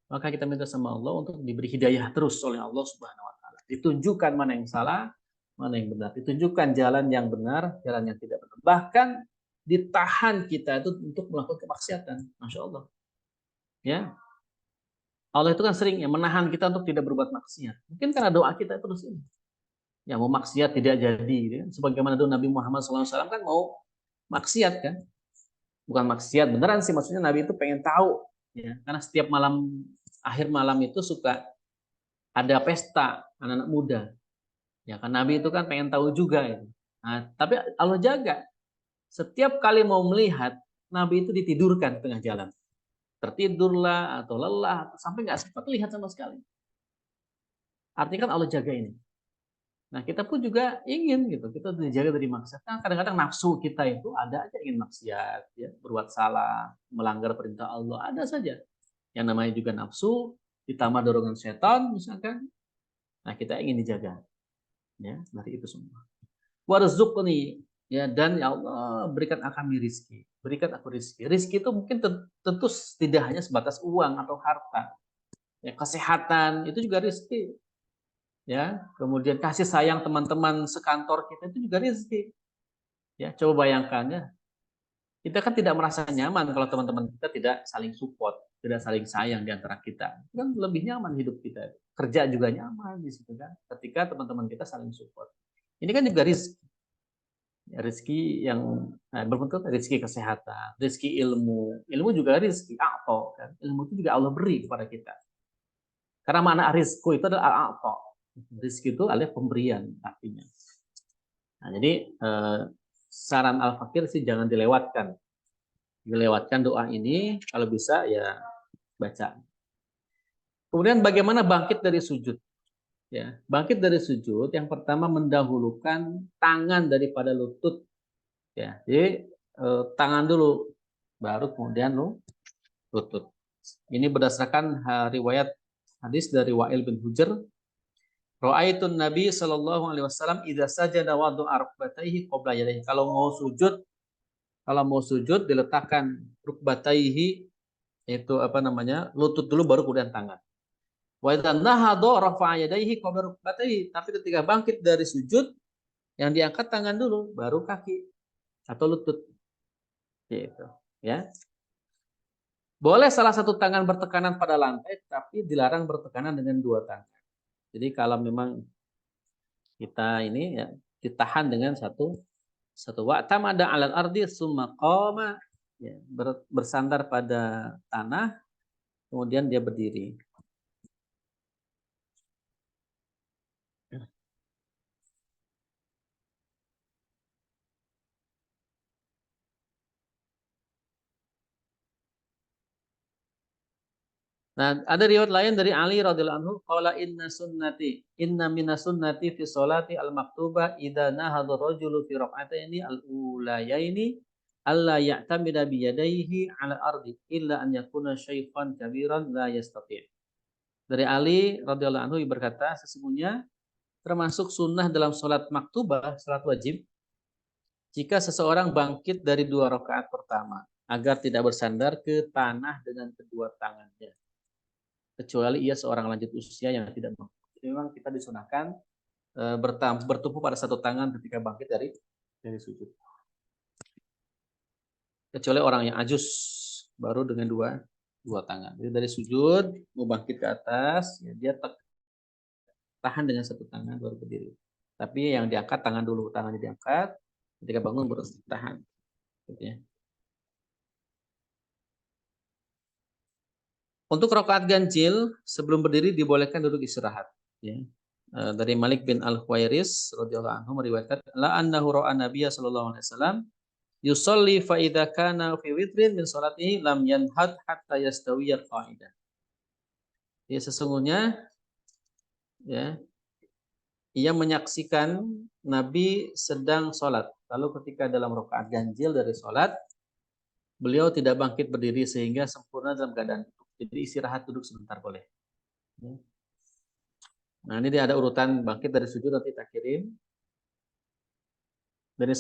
Maka kita minta sama Allah untuk diberi hidayah terus oleh Allah Subhanahu wa taala. Ditunjukkan mana yang salah, mana yang benar. Ditunjukkan jalan yang benar, jalan yang tidak benar. Bahkan ditahan kita itu untuk melakukan kemaksiatan. Masya Allah. Ya, Allah itu kan sering ya menahan kita untuk tidak berbuat maksiat. Mungkin karena doa kita terus ini. Ya mau maksiat tidak jadi. Gitu. Sebagaimana doa Nabi Muhammad SAW kan mau maksiat kan. Bukan maksiat beneran sih, maksudnya Nabi itu pengen tahu. Ya, karena setiap malam, akhir malam itu suka ada pesta anak-anak muda. Ya kan Nabi itu kan pengen tahu juga itu. Nah, tapi Allah jaga. Setiap kali mau melihat, Nabi itu ditidurkan tengah jalan. Tertidurlah atau lelah sampai nggak sempat lihat sama sekali. Artinya kan Allah jaga ini. Nah, kita pun juga ingin gitu, kita dijaga dari maksiat. Kan kadang-kadang nafsu kita itu ada aja ingin maksiat, ya, berbuat salah, melanggar perintah Allah, ada saja. Yang namanya juga nafsu, ditambah dorongan setan misalkan. Nah, kita ingin dijaga ya dari itu semua. Warzuqni, ya, dan ya Allah berikan kami rizki, berikan aku rizki. Rizki itu mungkin tentu tidak hanya sebatas uang atau harta, ya, kesehatan itu juga rizki, ya, kemudian kasih sayang teman-teman sekantor kita itu juga rizki, ya. Coba bayangkan ya, kita kan tidak merasa nyaman kalau teman-teman kita tidak saling support, tidak saling sayang di antara kita, kan lebih nyaman hidup kita, kerja juga nyaman di situ kan, ketika teman-teman kita saling support. Ini kan juga rizki. Rezeki yang berbentuk rezeki kesehatan, rezeki ilmu, ilmu juga rezeki atau kan, ilmu itu juga Allah beri kepada kita. Karena makna rizku itu adalah atau, rezeki itu adalah pemberian artinya. Nah, jadi saran Al Fakir sih jangan dilewatkan, doa ini kalau bisa ya baca. Kemudian bagaimana bangkit dari sujud? Ya, bangkit dari sujud yang pertama mendahulukan tangan daripada lutut. Ya, jadi tangan dulu, baru kemudian lutut. Ini berdasarkan riwayat hadis dari Wa'il bin Hujr. Ra'aitun Nabi sallallahu alaihi wasallam idza sajada wada'a rukbatayhi qabla yadayhi. Kalau mau sujud diletakkan rukbatayhi, itu apa namanya? Lutut dulu baru kemudian tangan. Wa idza nahadha rafa'a yadayhi qabla rukbatayhi. Tapi ketika bangkit dari sujud yang diangkat tangan dulu baru kaki atau lutut. Gitu, ya. Boleh salah satu tangan bertekanan pada lantai, tapi dilarang bertekanan dengan dua tangan. Jadi kalau memang kita ini ya ditahan dengan satu wa'tamada 'alal ardi summa qama, ya, bersandar pada tanah kemudian dia berdiri. Nah, ada riwayat lain dari Ali radhiyallahu anhu, qala inna minas sunnati fi sholati al-maktubah idza nahadha rajulu fi rak'ataini al-ulayaini alla ya'tamida bi yadayhi 'ala ardi illa an yakuna syaikhan kabiran la yastati'. Dari Ali radhiyallahu anhu berkata, sesungguhnya termasuk sunnah dalam sholat maktubah, sholat wajib, jika seseorang bangkit dari dua rakaat pertama agar tidak bersandar ke tanah dengan kedua tangannya, kecuali ia seorang lanjut usia yang tidak mampu. Jadi memang kita disunahkan bertumpu pada satu tangan ketika bangkit dari sujud. Kecuali orang yang ajus baru dengan dua tangan. Jadi dari sujud mau bangkit ke atas, ya dia tahan dengan satu tangan baru berdiri. Tapi yang diangkat tangan dulu, tangannya diangkat, ketika bangun baru tahan. Gitu ya. Untuk rakaat ganjil sebelum berdiri dibolehkan duduk istirahat. Ya. Dari Malik bin Al-Huwairis radhiyallahu anhu meriwayatkan la annahu ra'a Nabiyya sallallahu alaihi wasallam yusolli fa idza kana fi witrin min salatihi lam yanhad hatta yastawiya qa'idan. Ya, sesungguhnya ya ia menyaksikan Nabi sedang sholat. Lalu ketika dalam rakaat ganjil dari sholat, beliau tidak bangkit berdiri sehingga sempurna dalam keadaan duduk. Jadi istirahat duduk sebentar boleh. Nah, ini ada urutan bangkit dari sujud, nanti kita kirim. Dari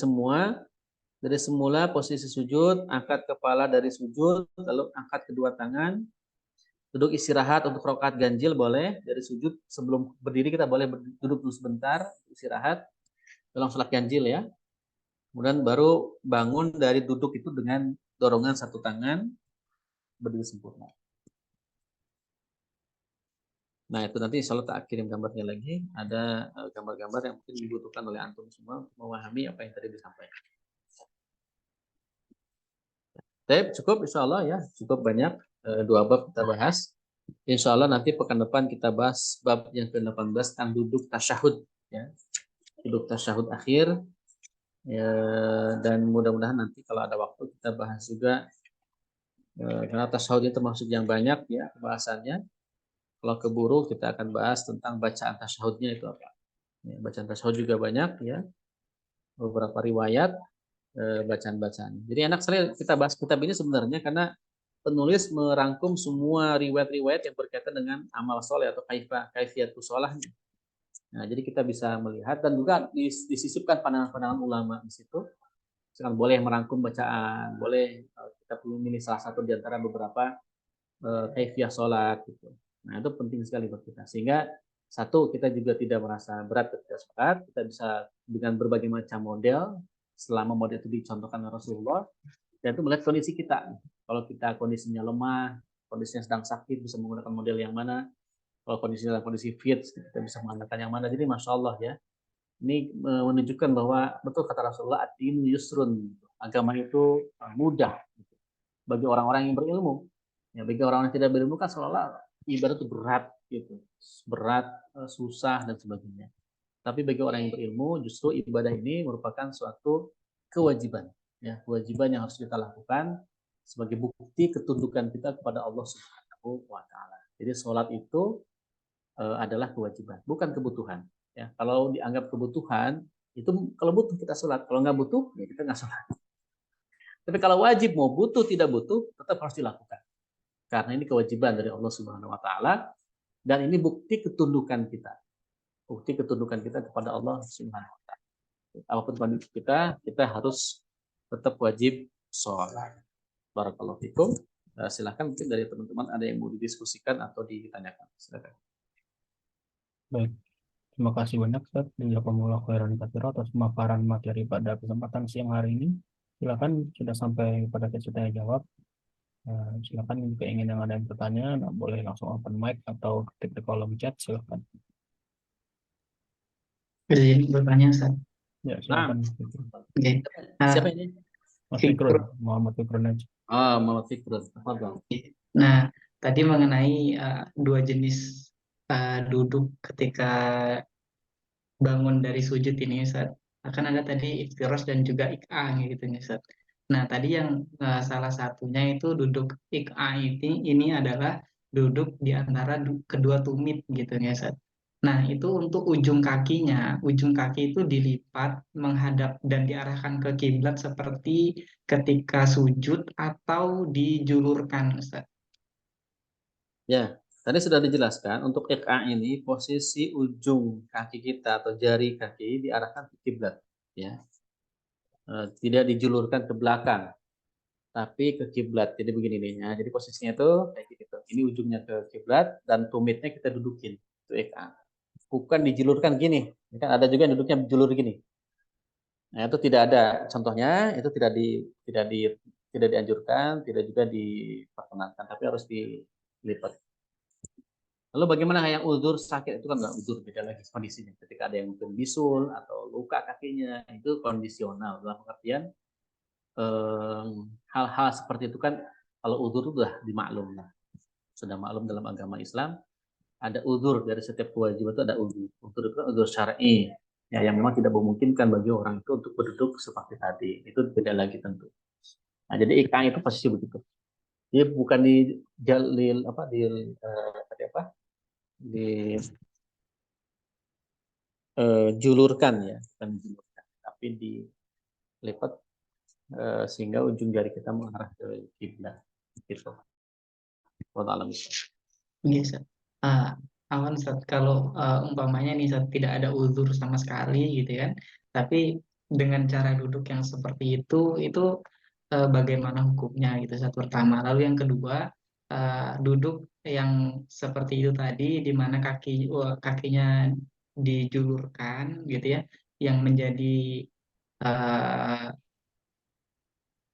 semula posisi sujud, angkat kepala dari sujud, lalu angkat kedua tangan, duduk istirahat untuk rakaat ganjil boleh. Dari sujud sebelum berdiri kita boleh duduk dulu sebentar, istirahat dalam sholat ganjil ya. Kemudian baru bangun dari duduk itu dengan dorongan satu tangan, berdiri sempurna. Nah, itu nanti insya Allah tak kirim gambarnya lagi. Ada gambar-gambar yang mungkin dibutuhkan oleh antum semua untuk memahami apa yang tadi disampaikan. Baik, cukup insya Allah ya. Cukup banyak, 2 bab kita bahas. Insya Allah nanti pekan depan kita bahas bab yang ke-18 tentang duduk tasyahud. ya, duduk tasyahud akhir. Ya, dan mudah-mudahan nanti kalau ada waktu kita bahas juga, karena tasyahud itu termasuk yang banyak ya pembahasannya. Kalau keburu kita akan bahas tentang bacaan tasyahudnya itu apa. Ya, bacaan tasyahud juga banyak ya, beberapa riwayat bacaan-bacaan. Jadi enak sekali kita bahas kitab ini sebenarnya karena penulis merangkum semua riwayat-riwayat yang berkaitan dengan amal soleh atau kaifiatus sholahnya. Nah, jadi kita bisa melihat dan juga disisipkan pandangan-pandangan ulama di situ. Misalkan boleh merangkum bacaan, boleh kita memilih salah satu di antara beberapa kaifiah sholat gitu. Nah, itu penting sekali buat kita. Sehingga satu, kita juga tidak merasa berat ketika sholat, kita bisa dengan berbagai macam model, selama model itu dicontohkan oleh Rasulullah, dan itu melihat kondisi kita. Kalau kita kondisinya lemah, kondisinya sedang sakit, bisa menggunakan model yang mana. Kalau kondisinya dalam kondisi fit, kita bisa menggunakan yang mana. Jadi Masya Allah ya, ini menunjukkan bahwa betul kata Rasulullah, ad-dinu yusrun, agama itu mudah bagi orang-orang yang berilmu. Ya, bagi orang yang tidak berilmu kan seolah-olah ibadah itu berat gitu, berat, susah dan sebagainya. Tapi bagi orang yang berilmu, justru ibadah ini merupakan suatu kewajiban, ya, kewajiban yang harus kita lakukan sebagai bukti ketundukan kita kepada Allah Subhanahu wa Ta'ala. Jadi sholat itu adalah kewajiban, bukan kebutuhan. Ya, kalau dianggap kebutuhan, itu kalau butuh kita sholat, kalau nggak butuh, ya kita nggak sholat. Tapi kalau wajib, mau butuh tidak butuh, tetap harus dilakukan. Karena ini kewajiban dari Allah Subhanahu wa Ta'ala, dan ini bukti ketundukan kita. Bukti ketundukan kita kepada Allah Subhanahu wa Ta'ala. Apapun kondisi kita harus tetap wajib sholat. Barakallahu fikum. Silakan mungkin dari teman-teman ada yang mau didiskusikan atau ditanyakan. Silakan. Baik, terima kasih banyak Ustaz. Jazakumullah khairan katsira atas pemaparan materi pada kesempatan siang hari ini. Silakan sudah sampai pada sesi tanya jawab. Silakan jika ingin yang ada yang bertanya, boleh langsung open mic atau ketik di kolom chat. Silakan. Izin bertanya, Ustaz. Ya, Nah, silakan. Oke. siapa ini? Mas Fikrun. Fikrun, Muhammad Fikrun aja. Ah, Muhammad Fikrun. Tafadhol. Nah, tadi mengenai dua jenis duduk ketika bangun dari sujud ini, Ustaz. Akan ada tadi iftirosh dan juga ik'a gitu, Ustaz. Nah, tadi yang salah satunya itu duduk ik'a ini adalah duduk di antara kedua tumit gitu, Ustaz. Nah, itu untuk ujung kaki itu dilipat menghadap dan diarahkan ke kiblat seperti ketika sujud atau dijulurkan, Ustaz. Ya, tadi sudah dijelaskan untuk iqa ini posisi ujung kaki kita atau jari kaki diarahkan ke kiblat, ya. Tidak dijulurkan ke belakang, tapi ke kiblat. Jadi begini nih, ya. Jadi posisinya itu kayak gitu. Ini ujungnya ke kiblat dan tumitnya kita dudukin. Itu iqa. Bukan dijulurkan gini. Kan ada juga yang duduknya julur gini. Nah, itu tidak ada contohnya, itu tidak dianjurkan, tidak juga diperkenankan, tapi harus dilipat. Lalu bagaimana yang uzur sakit itu kan nggak uzur, beda lagi kondisinya. Ketika ada yang mungkin bisul atau luka kakinya itu kondisional dalam pengertian hal-hal seperti itu kan kalau uzur itu sudah maklum dalam agama Islam ada uzur dari setiap kewajiban itu ada uzur. Uzur itu kan uzur syar'i ya yang memang tidak memungkinkan bagi orang itu untuk berduduk seperti tadi. Itu beda lagi tentu. Nah, jadi ikan itu posisi begitu. Dia bukan di jalil apa di julurkan ya, bukan dijulurkan, tapi dilipat sehingga ujung jari kita mengarah ke kiblat. Gitu. Wallahu a'lam. Iya, Ustaz. Awan, Ustaz, kalau umpamanya nih, Ustaz, tidak ada uzur sama sekali gitu kan, tapi dengan cara duduk yang seperti itu bagaimana hukumnya gitu, Ustaz, pertama. Lalu yang kedua, duduk yang seperti itu tadi, di mana kakinya dijulurkan gitu ya, yang menjadi eh,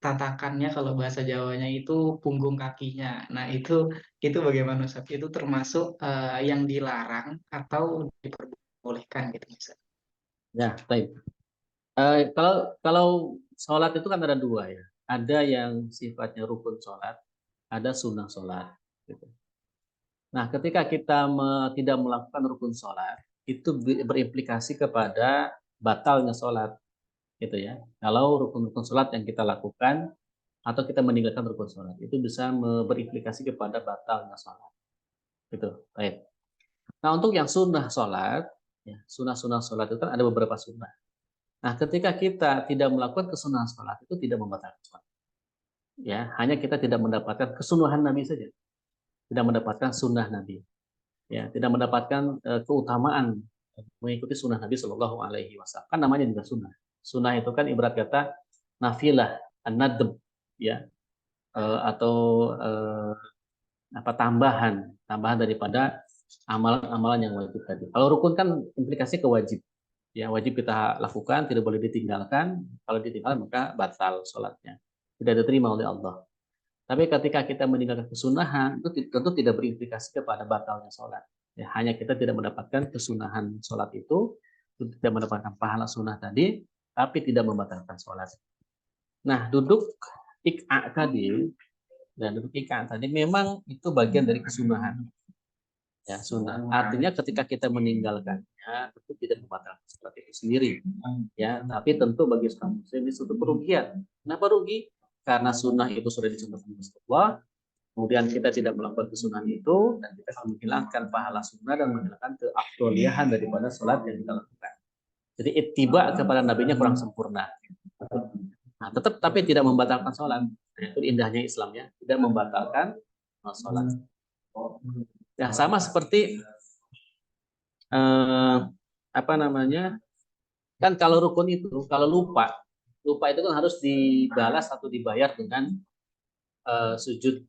tatakannya kalau bahasa Jawanya itu punggung kakinya. Nah, itu bagaimana, Ustaz? Itu termasuk yang dilarang atau diperbolehkan gitu, Ustaz? Ya, baik. Kalau sholat itu kan ada dua ya. Ada yang sifatnya rukun sholat, ada sunnah sholat. Gitu. Nah, ketika kita tidak melakukan rukun sholat, itu berimplikasi kepada batalnya sholat, gitu ya. Kalau rukun-rukun sholat yang kita lakukan atau kita meninggalkan rukun sholat itu bisa berimplikasi kepada batalnya sholat, gitu. Baik. Nah, untuk yang sunnah sholat, ya, sunnah-sunnah sholat itu kan ada beberapa sunnah. Nah, ketika kita tidak melakukan kesunahan sholat itu tidak membatalkan sholat. Ya, hanya kita tidak mendapatkan kesunahan Nabi saja, tidak mendapatkan sunnah Nabi. Ya, tidak mendapatkan keutamaan mengikuti sunnah Nabi Shallallahu Alaihi Wasallam. Kan namanya juga sunnah. Sunnah itu kan ibarat kata nafilah, an-nadb, ya, atau apa tambahan daripada amalan-amalan yang wajib tadi. Kalau rukun kan implikasi ke wajib. Ya, wajib kita lakukan, tidak boleh ditinggalkan. Kalau ditinggalkan maka batal sholatnya, tidak diterima oleh Allah. Tapi ketika kita meninggalkan kesunahan, itu tentu tidak berimplikasi kepada batalnya sholat. Ya, hanya kita tidak mendapatkan kesunahan sholat itu tidak mendapatkan pahala sunnah tadi, tapi tidak membatalkan sholat. Nah, duduk ik'a tadi, dan duduk ik'a tadi memang itu bagian dari kesunahan. Ya, sunnah. Artinya ketika kita meninggalkannya, tentu tidak membatalkan sholat itu sendiri. Ya, tapi tentu bagi seorang muslim itu suatu kerugian. Kenapa rugi? Karena sunnah itu sudah dicontohkan Rasulullah, kemudian kita tidak melakukan kesunahan itu, dan kita akan menghilangkan pahala sunnah dan menghilangkan keafdoliahan daripada sholat yang kita lakukan. Jadi ittiba kepada nabinya kurang sempurna. Nah, tetap tapi tidak membatalkan sholat. Nah, itu indahnya Islamnya, tidak membatalkan sholat. Ya, sama seperti apa namanya? Kan kalau rukun itu, kalau lupa itu kan harus dibalas atau dibayar dengan sujud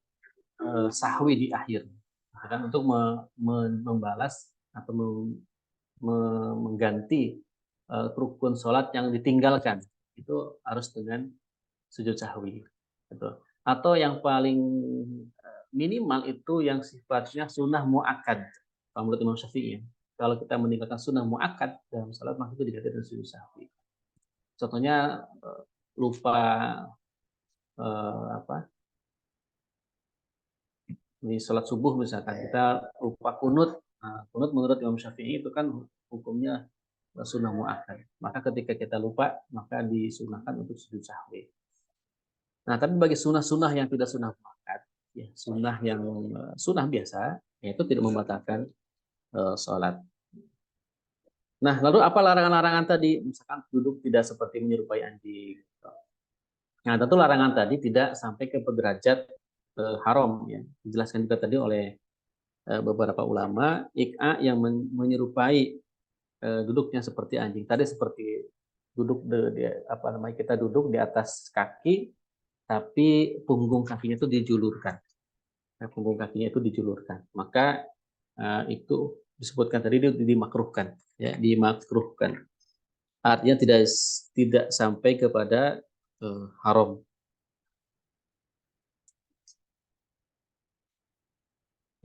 sahwi di akhir, kan, untuk membalas atau mengganti rukun sholat yang ditinggalkan itu harus dengan sujud sahwi, gitu. Atau yang paling minimal itu yang sifatnya sunnah muakkad. Kalau menurut Imam Syafi'i, kalau kita meninggalkan sunnah muakkad dalam sholat maka itu diganti dengan sujud sahwi. Contohnya lupa apa di sholat subuh misalkan kita lupa kunut. Nah, kunut menurut Imam Syafi'i itu kan hukumnya sunnah muakkad. Maka ketika kita lupa maka disunahkan untuk sujud sahwi. Nah, tapi bagi sunnah-sunnah yang tidak sunnah muakkad, ya, sunnah yang sunnah biasa, yaitu tidak membatalkan sholat. Nah, lalu apa larangan-larangan tadi? Misalkan duduk tidak seperti menyerupai anjing. Nah, tentu larangan tadi tidak sampai ke derajat haram, ya. Dijelaskan juga tadi oleh beberapa ulama, ik'a yang menyerupai duduknya seperti anjing. Tadi seperti duduk apa namanya, kita duduk di atas kaki, tapi punggung kakinya itu dijulurkan. Nah, punggung kakinya itu dijulurkan. Maka itu disebutkan tadi dimakruhkan, ya, dimakruhkan. Artinya tidak sampai kepada haram.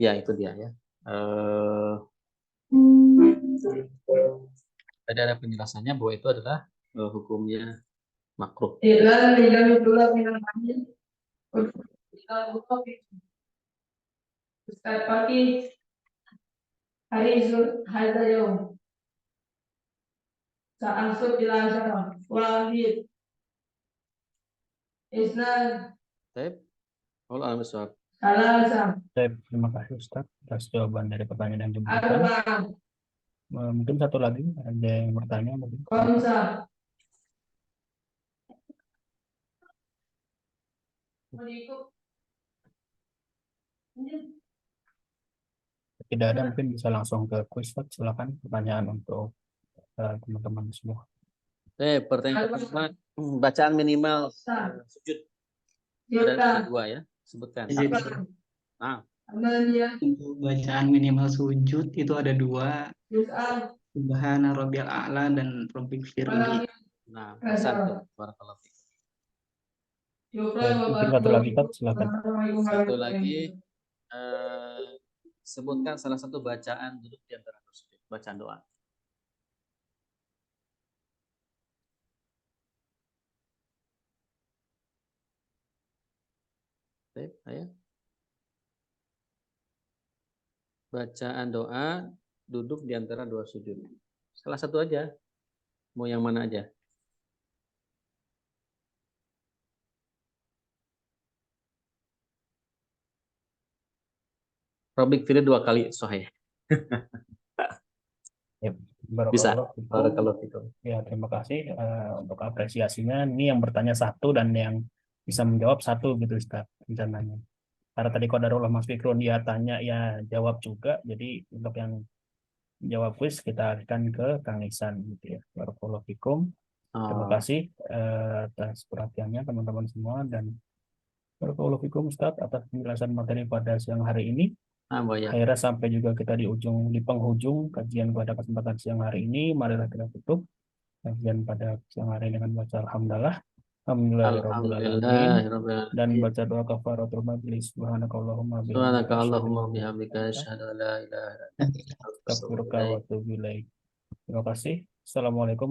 Ya, itu dia, ya. Tadi ada penjelasannya bahwa itu adalah hukumnya makruh. Baik. Terima kasih Ustaz atas jawaban dari pertanyaan yang diberikan. Mungkin satu lagi ada yang bertanya mungkin. Tidak ada, mungkin bisa langsung ke quiz, Ustaz. Silakan pertanyaan untuk teman-teman semua. Pertanyaan pertama, bacaan minimal sujud ada dua, ya, sebutkan. Nah, Untuk bacaan minimal sujud itu ada dua, Subhana Rabbiyal A'la dan Rabbik Firli. nah, satu, barakallahu fiik. Mungkin satu lagi, Ustaz. Silakan. Satu lagi, sebutkan salah satu bacaan duduk di antara sujud, bacaan doa. Baik, ayo. Bacaan doa duduk di antara dua sujud. Salah satu aja. Mau yang mana aja? Robik pilih 2 kali sahih. Ya, Bisa. barakallahu fikum. Barakallahu fikum. Ya, terima kasih untuk apresiasinya. Ini yang bertanya satu dan yang bisa menjawab satu gitu Ustaz rencananya. Karena tadi qadarullah Mas Fikrun ya tanya ya jawab juga. Jadi untuk yang jawab kuis kita alihkan ke Kang Ihsan gitu ya. Barakallahu fikum. Terima Oh, kasih atas perhatiannya teman-teman semua dan barakallahu fikum Ustaz atas penjelasan materi pada siang hari ini. ya. Akhirnya sampai juga kita di penghujung kajian pada kesempatan siang hari ini. Marilah kita tutup kajian pada siang hari dengan baca alhamdulillah. Alhamdulillahirabbil alamin Alhamdulillahirabbil dan alamin. baca doa kafaratul majlis. Subhanakallahumma bihamdika Subhanaka asyhadu Allahumma an la ilaha bihamdika illa anta asyhadu an la ilaha illa anta astaghfiruka wa astaghfiruka wa atubu ilaik. atubu ilaik. Terima kasih. Assalamualaikum